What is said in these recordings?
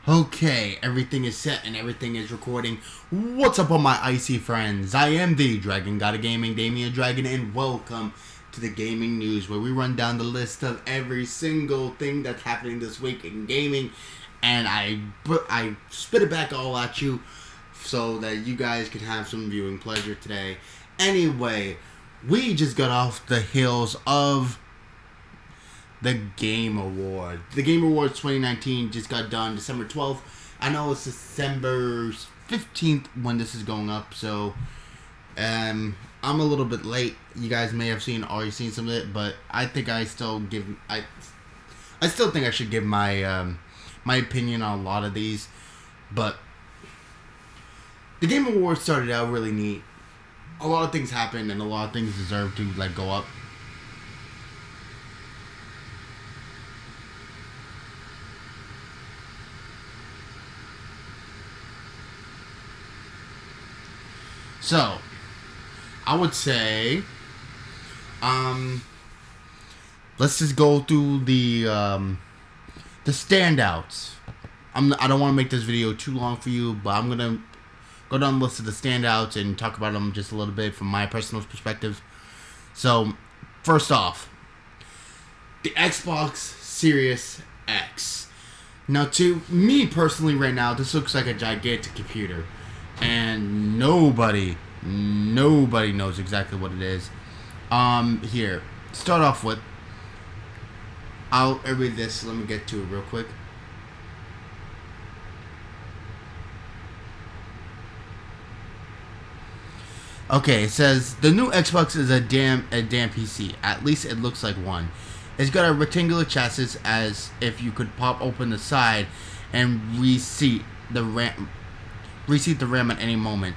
Okay, everything is set and everything is recording. What's up, all my icy friends? I am the Dragon God of Gaming, Damian Dragon, and welcome to the gaming news, where we run down the list of every single thing that's happening this week in gaming, and I spit it back all at you so that you guys can have some viewing pleasure today. Anyway, we just got off the heels of the Game Award. The Game Awards 2019 just got done December 12th. I know it's December 15th when this is going up, so I'm a little bit late. You guys may have already seen some of it, but I think I still think I should give my my opinion on a lot of these. But the Game Awards started out really neat. A lot of things happened, and a lot of things deserve to go up. So, I would say, let's just go through the standouts. I don't want to make this video too long for you, but I'm gonna go down the list of the standouts and talk about them just a little bit from my personal perspective. So, first off, the Xbox Series X. Now, to me personally, right now, this looks like a gigantic computer. And nobody knows exactly what it is. Here, start off with, I'll read this. Let me get to it real quick. Okay, it says the new Xbox is a damn PC. At least it looks like one. It's got a rectangular chassis, as if you could pop open the side and reseat the RAM at any moment.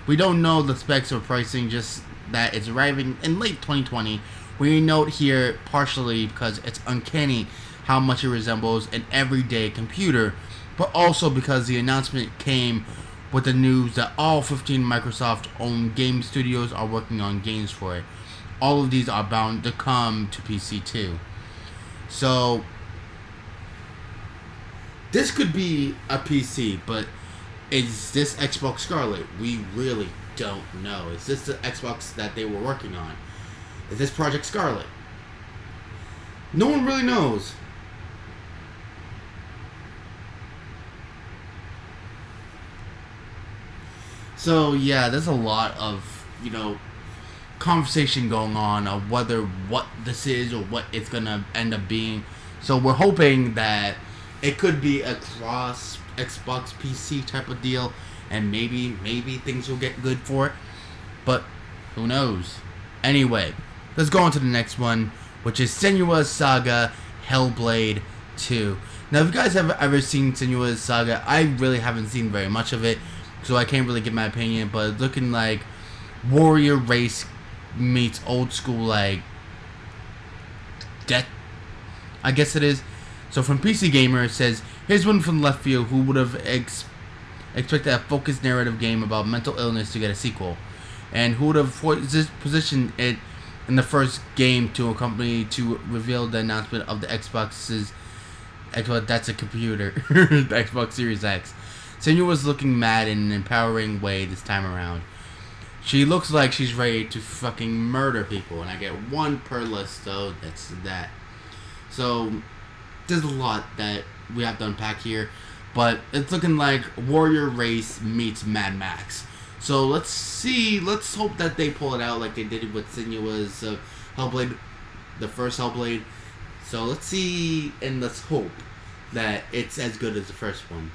We don't know the specs or pricing, just that it's arriving in late 2020. We note here partially because it's uncanny how much it resembles an everyday computer, but also because the announcement came with the news that all 15 Microsoft-owned game studios are working on games for it. All of these are bound to come to PC too. So, this could be a PC, but is this Xbox Scarlet? We really don't know. Is this the Xbox that they were working on? Is this Project Scarlet? No one really knows. So yeah, there's a lot of, conversation going on of whether what this is or what it's gonna end up being. So we're hoping that it could be a cross Xbox PC type of deal, and maybe things will get good for it, but who knows. Anyway, let's go on to the next one, which is Senua's Saga Hellblade II. Now, if you guys have ever seen Senua's Saga, I really haven't seen very much of it, so I can't really give my opinion, but it's looking like warrior race meets old school, death, I guess it is. So from PC Gamer, it says, here's one from left field: who would have expected a focused narrative game about mental illness to get a sequel? And who would have positioned it in the first game to accompany to reveal the announcement of the Xbox's Xbox, that's a computer, the Xbox Series X. Senua was looking mad in an empowering way this time around. She looks like she's ready to fucking murder people, and I get one per list, so that's that. So there's a lot that we have to unpack here, but it's looking like Warrior Race meets Mad Max. So let's hope that they pull it out like they did with Senua's Hellblade, the first Hellblade. So let's see, and let's hope that it's as good as the first one.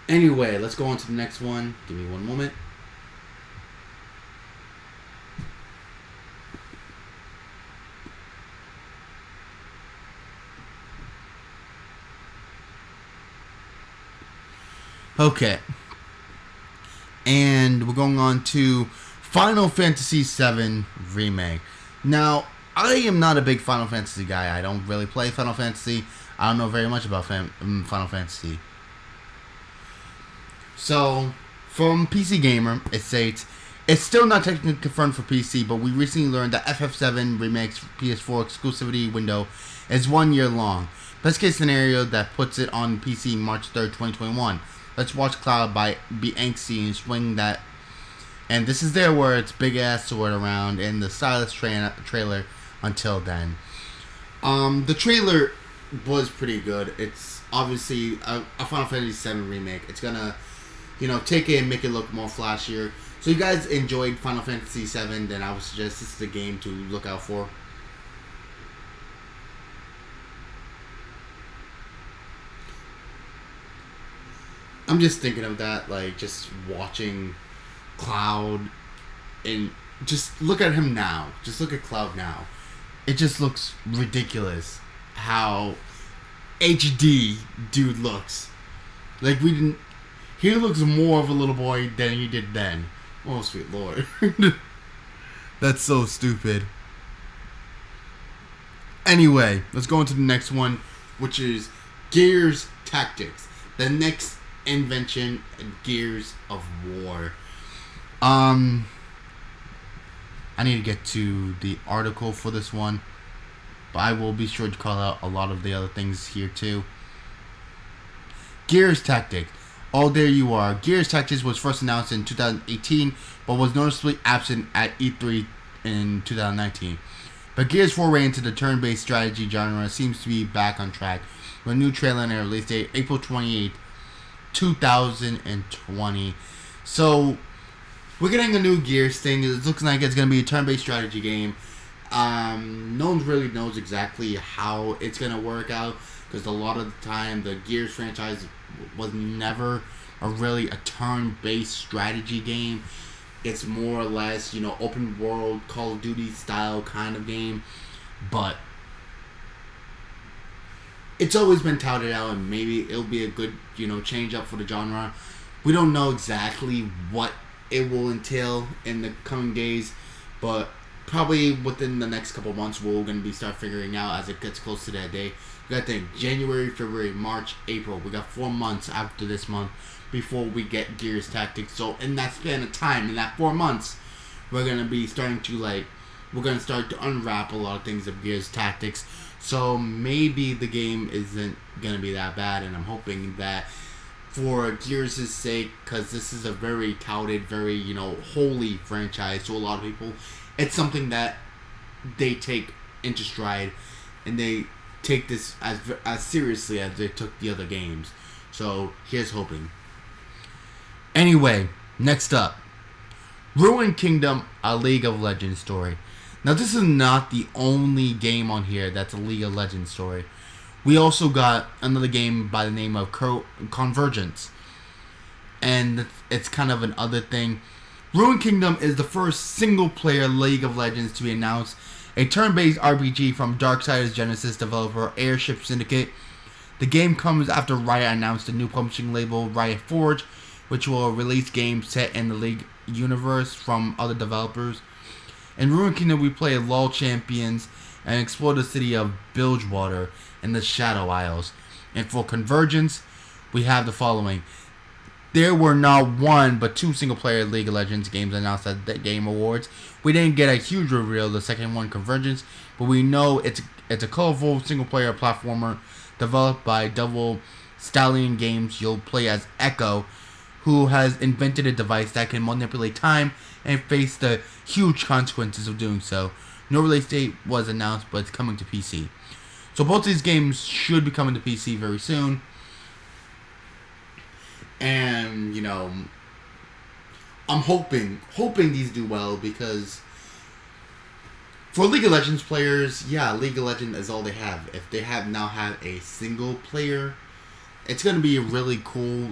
Anyway, let's go on to the next one. Give me one moment. Okay, and we're going on to Final Fantasy VII Remake. Now, I am not a big Final Fantasy guy. I don't really play Final Fantasy. I don't know very much about Final Fantasy. So, from PC Gamer, it states, it's still not technically confirmed for PC, but we recently learned that FF7 Remake's PS4 exclusivity window is 1 year long. Best case scenario that puts it on PC March 3rd, 2021. Let's watch Cloud be angsty and swing that. And this is there where it's big ass sword around and the stylish trailer until then. The trailer was pretty good. It's obviously a Final Fantasy VII Remake. It's gonna, take it and make it look more flashier. So you guys enjoyed Final Fantasy VII, then I would suggest this is the game to look out for. I'm just thinking of that, like, just watching Cloud and just look at him now. Just look at Cloud now. It just looks ridiculous how HD dude looks. Like, he looks more of a little boy than he did then. Oh, sweet lord. That's so stupid. Anyway, let's go into the next one, which is Gears Tactics. The next invention in Gears of War. I need to get to the article for this one, but I will be sure to call out a lot of the other things here too. Gears Tactics. Oh, there you are. Gears Tactics was first announced in 2018, but was noticeably absent at E3 in 2019. But Gears' foray into the turn-based strategy genre seems to be back on track, with a new trailer and a release date April 28th, 2020. So we're getting a new Gears thing. It looks like it's going to be a turn-based strategy game. No one really knows exactly how it's going to work out, because a lot of the time the Gears franchise was never really a turn-based strategy game. It's more or less, open world Call of Duty style kind of game, but it's always been touted out, and maybe it'll be a good, change up for the genre. We don't know exactly what it will entail in the coming days, but probably within the next couple months, we're going to be start figuring out as it gets close to that day. You got to think, January, February, March, April. We got 4 months after this month before we get Gears Tactics. So in that span of time, in that 4 months, we're going to be starting to, we're going to start to unwrap a lot of things of Gears Tactics. So maybe the game isn't going to be that bad, and I'm hoping that for Gears' sake, because this is a very touted, very, holy franchise to a lot of people, it's something that they take into stride, and they take this as seriously as they took the other games. So here's hoping. Anyway, next up, Ruined Kingdom, a League of Legends story. Now, this is not the only game on here that's a League of Legends story. We also got another game by the name of Convergence. And it's kind of an other thing. Ruined Kingdom is the first single-player League of Legends to be announced. A turn-based RPG from Darksiders Genesis developer Airship Syndicate. The game comes after Riot announced a new publishing label, Riot Forge, which will release games set in the League universe from other developers. In Ruined Kingdom, we play LoL champions and explore the city of Bilgewater in the Shadow Isles. And for Convergence, we have the following. There were not one, but 2 single-player League of Legends games announced at the Game Awards. We didn't get a huge reveal of the second one, Convergence, but we know it's a colorful single-player platformer developed by Double Stallion Games. You'll play as Echo, who has invented a device that can manipulate time and face the huge consequences of doing so. No release date was announced, but it's coming to PC. So both these games should be coming to PC very soon. And, I'm hoping these do well, because for League of Legends players, yeah, League of Legends is all they have. If they now have a single player, it's going to be a really cool,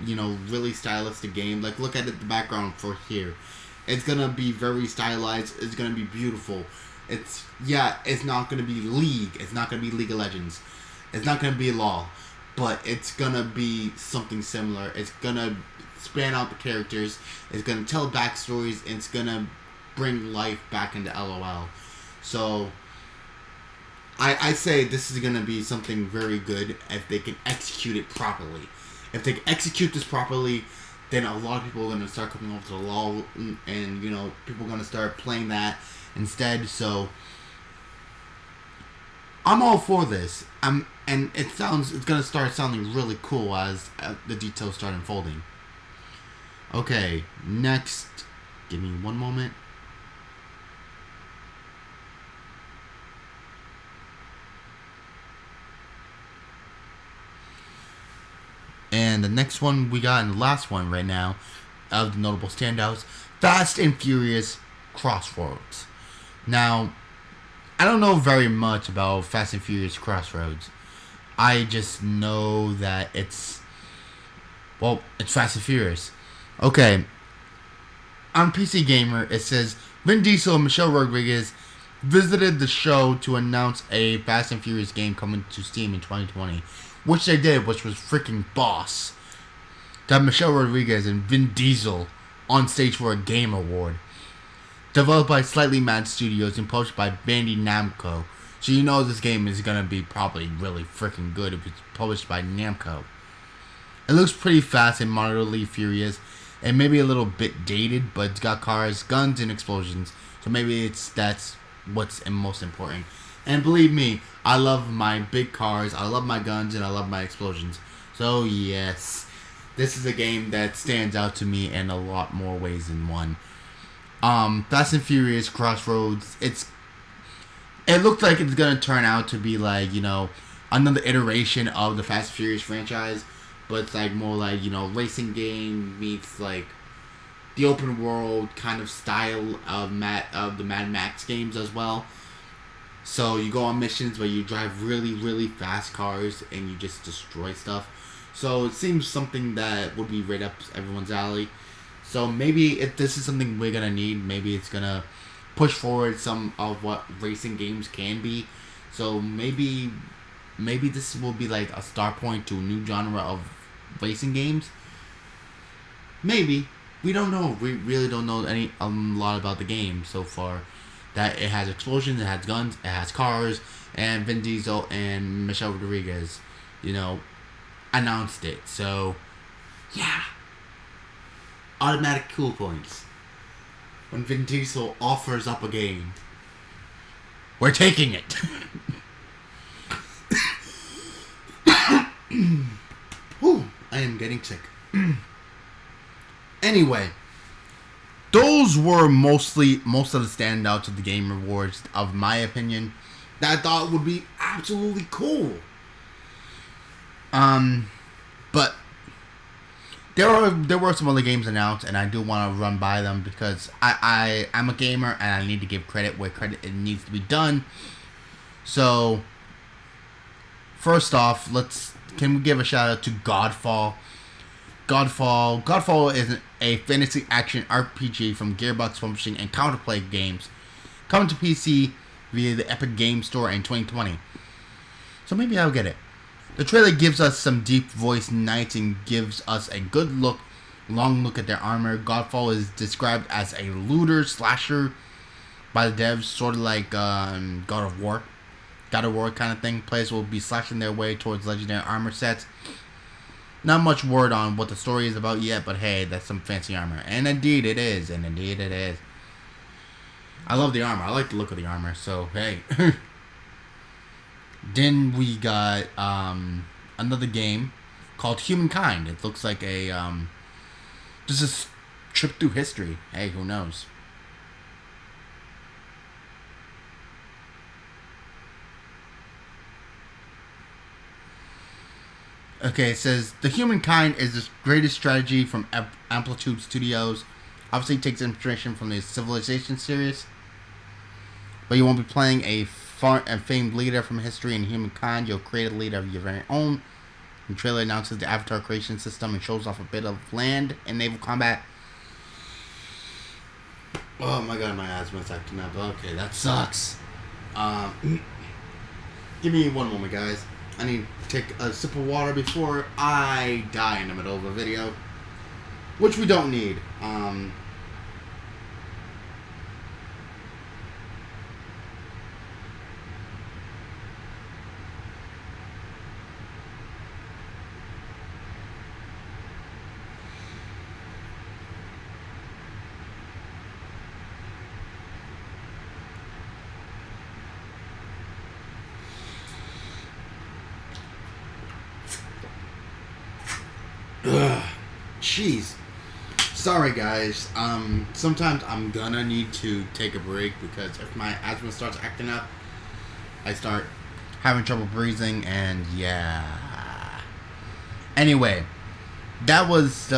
really stylistic game. Like, look at the background for here. It's going to be very stylized. It's going to be beautiful. It's not going to be League. It's not going to be League of Legends. It's not going to be LoL. But it's going to be something similar. It's going to span out the characters. It's going to tell backstories. And it's going to bring life back into LOL. So, I say this is going to be something very good if they can execute it properly. If they can execute this properly, then a lot of people are going to start coming over to the LoL, and, people are going to start playing that instead. So, I'm all for this. And it's gonna start sounding really cool as the details start unfolding. Okay, next. Give me one moment. And the next one we got, and the last one right now, of the notable standouts, Fast and Furious Crossroads. Now, I don't know very much about Fast and Furious Crossroads. I just know that it's Fast and Furious. Okay. On PC Gamer, it says Vin Diesel and Michelle Rodriguez visited the show to announce a Fast and Furious game coming to Steam in 2020, which they did, which was freaking boss. To have Michelle Rodriguez and Vin Diesel on stage for a game award. Developed by Slightly Mad Studios and published by Bandai Namco. So you know this game is going to be probably really freaking good if it's published by Namco. It looks pretty fast and moderately furious, and maybe a little bit dated, but it's got cars, guns, and explosions. So maybe that's what's most important. And believe me, I love my big cars, I love my guns, and I love my explosions. So yes, this is a game that stands out to me in a lot more ways than one. Fast and Furious Crossroads, it looked like it's gonna turn out to be like, another iteration of the Fast and Furious franchise, but it's like more like, racing game meets like the open world kind of style of the Mad Max games as well. So you go on missions where you drive really, really fast cars and you just destroy stuff. So it seems something that would be right up everyone's alley. So maybe if this is something we're gonna need, maybe it's gonna push forward some of what racing games can be. So maybe this will be like a start point to a new genre of racing games. Maybe. We don't know. We really don't know a lot about the game so far. That it has explosions, it has guns, it has cars, and Vin Diesel and Michelle Rodriguez, announced it. So, yeah. Automatic cool points. When Vin Diesel offers up a game, we're taking it. Whew, I am getting sick. Anyway, those were most of the standouts of the Game Awards, of my opinion, that I thought would be absolutely cool. But there were some other games announced, and I do want to run by them because I'm a gamer and I need to give credit where credit it needs to be done. So, first off, can we give a shout out to Godfall? Godfall is a fantasy action RPG from Gearbox Publishing and Counterplay Games, coming to PC via the Epic Game Store in 2020. So maybe I'll get it. The trailer gives us some deep voiced knights and gives us a long look at their armor. Godfall is described as a looter slasher by the devs, sort of like God of War kind of thing. Players will be slashing their way towards legendary armor sets. Not much word on what the story is about yet, but hey, that's some fancy armor. And indeed it is. I love the armor. I like the look of the armor, so hey. Then we got another game called Humankind. It looks like just a trip through history. Hey, who knows? Okay, it says, The Humankind is the greatest strategy from Amplitude Studios. Obviously, it takes inspiration from the Civilization series. But you won't be playing a famed leader from history in Humankind. You'll create a leader of your very own. The trailer announces the avatar creation system and shows off a bit of land and naval combat. Oh my god, my asthma's acting up. Okay, that sucks. Give me one moment, guys. I need to take a sip of water before I die in the middle of a video. Which we don't need. Ugh. Jeez. Sorry guys. Sometimes I'm gonna need to take a break because if my asthma starts acting up, I start having trouble breathing, and yeah. Anyway, that was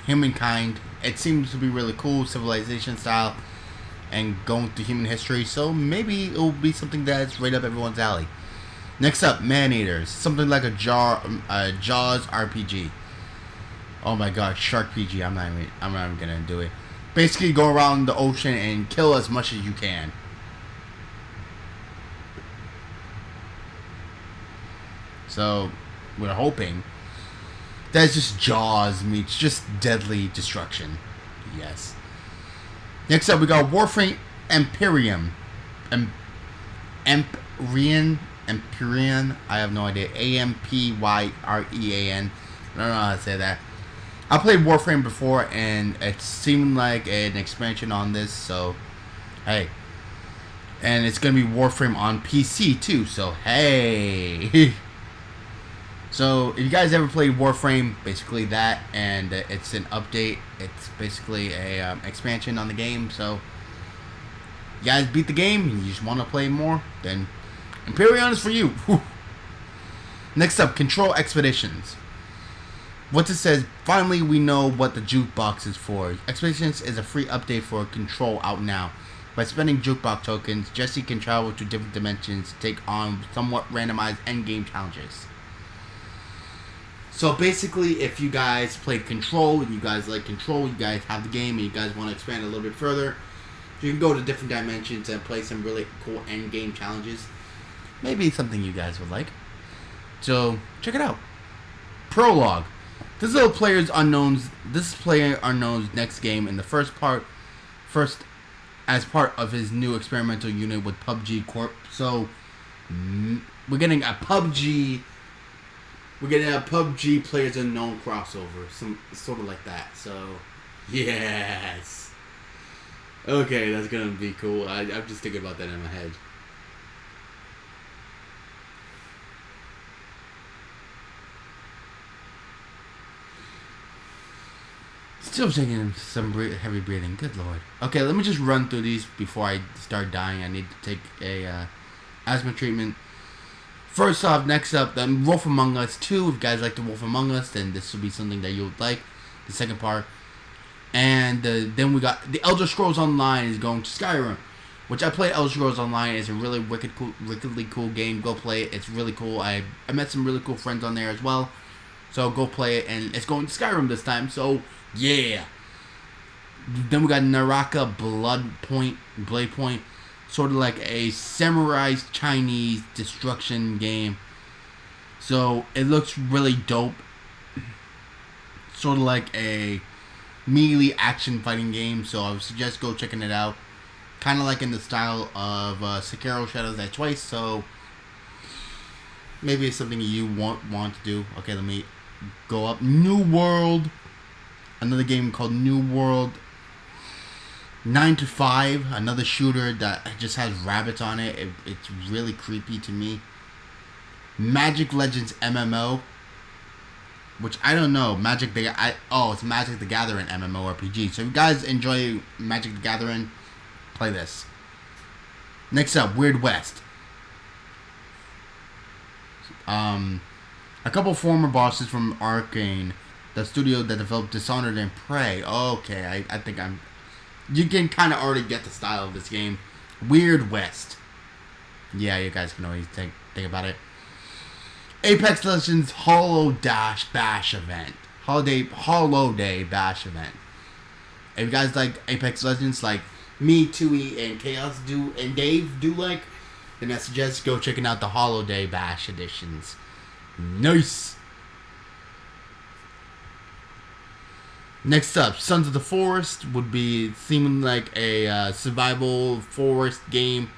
Humankind. It seems to be really cool, civilization style, and going through human history. So maybe it will be something that's right up everyone's alley. Next up, Man-Eaters, something like a Jaws RPG. Oh my god, Shark PG. I'm not even gonna do it. Basically, go around the ocean and kill as much as you can. So, we're hoping that's just Jaws meets just deadly destruction. Yes. Next up, we got Warframe Empyrean. Empyrean. I have no idea. Ampyrean. I don't know how to say that. I played Warframe before, and it seemed like an expansion on this. So, hey. And it's gonna be Warframe on PC too. So, hey. So, if you guys ever played Warframe, basically that, and it's an update. It's basically a expansion on the game. So, you guys beat the game, and you just want to play more, then Empyrean is for you. Whew. Next up, Control Expeditions. What it says, finally we know what the jukebox is for. Expeditions is a free update for Control out now. By spending jukebox tokens, Jesse can travel to different dimensions to take on somewhat randomized endgame challenges. So basically, if you guys played Control, and you guys like Control, you guys have the game, and you guys want to expand a little bit further, you can go to different dimensions and play some really cool end game challenges. Maybe something you guys would like. So, check it out. Prologue. This player unknown's next game in the first as part of his new experimental unit with PUBG Corp. So, we're getting a PUBG Players Unknown crossover, some sort of like that. So, yes. Okay, that's gonna be cool. I'm just thinking about that in my head. Still taking some heavy breathing. Good lord. Okay, let me just run through these before I start dying. I need to take a asthma treatment. First off, next up, the Wolf Among Us 2. If you guys like the Wolf Among Us, then this will be something that you'll like. The second part. And then we got the Elder Scrolls Online is going to Skyrim, which I played Elder Scrolls Online. It's a really wickedly cool game. Go play it. It's really cool. I met some really cool friends on there as well. So go play it, and it's going to Skyrim this time. So yeah. Then we got Naraka Blade Point, sort of like a samurai Chinese destruction game. So it looks really dope. Sort of like a melee action fighting game. So I would suggest go checking it out. Kind of like in the style of Sekiro Shadows Die Twice. So maybe it's something you want to do. Okay, let me go up. New World. Another game called New World 9 to 5. Another shooter that just has rabbits on it. It's really creepy to me. Magic Legends MMO. Which I don't know. It's Magic the Gathering MMORPG. So if you guys enjoy Magic the Gathering, play this. Next up, Weird West. A couple former bosses from Arcane, the studio that developed Dishonored and Prey. Okay, I think you can kind of already get the style of this game. Weird West. Yeah, you guys can always think about it. Apex Legends Hollow Bash event. Hollow Day Bash event. If you guys like Apex Legends, like me, Tui, and Chaos do, and Dave do like, then I suggest go checking out the Hollow Day Bash editions. Nice. Next up, Sons of the Forest would be seeming like a survival forest game.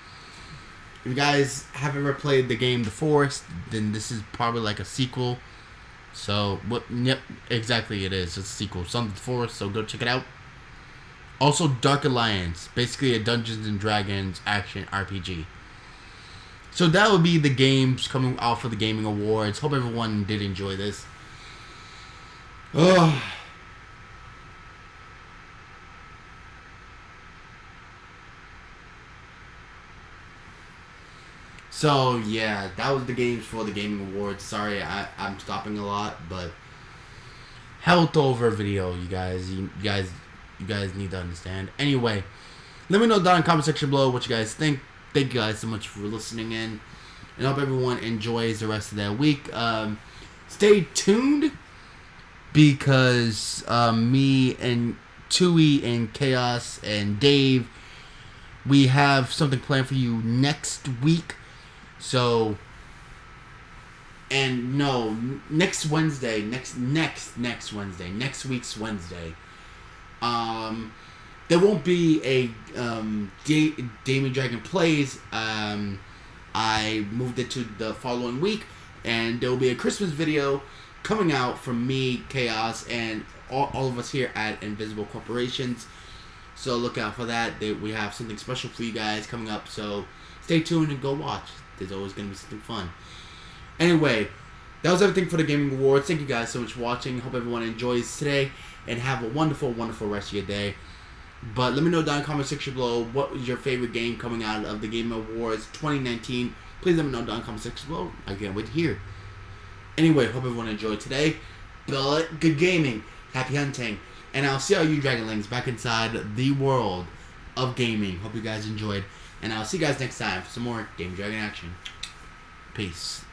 If you guys have ever played the game The Forest, then this is probably like a sequel. So, yep, exactly it is. It's a sequel. Sons of the Forest, so go check it out. Also, Dark Alliance, basically a Dungeons and Dragons action RPG. So that would be the games coming off of the Gaming Awards. Hope everyone did enjoy this. Oh. So yeah, that was the games for the gaming awards. Sorry, I'm stopping a lot, but health over video, you guys. You guys need to understand. Anyway, let me know down in the comment section below what you guys think. Thank you guys so much for listening in, and I hope everyone enjoys the rest of their week. Stay tuned because me and Tui and Chaos and Dave, we have something planned for you next week. So, and no, next Wednesday, next Wednesday, next week's Wednesday, there won't be a Damian Dragon Plays. I moved it to the following week, and there will be a Christmas video coming out from me, Chaos, and all of us here at Invisible Corporations. So look out for that. We have something special for you guys coming up, so stay tuned and go watch. There's always going to be something fun. Anyway, that was everything for the Gaming Awards. Thank you guys so much for watching. Hope everyone enjoys today, and have a wonderful, wonderful rest of your day. But let me know down in the comment section below what was your favorite game coming out of the Game Awards 2019. Please let me know down in the comment section below. I can't wait to hear. Anyway, hope everyone enjoyed today. But good gaming. Happy hunting. And I'll see all you Dragonlings back inside the world of gaming. Hope you guys enjoyed. And I'll see you guys next time for some more Dame Dragon action. Peace.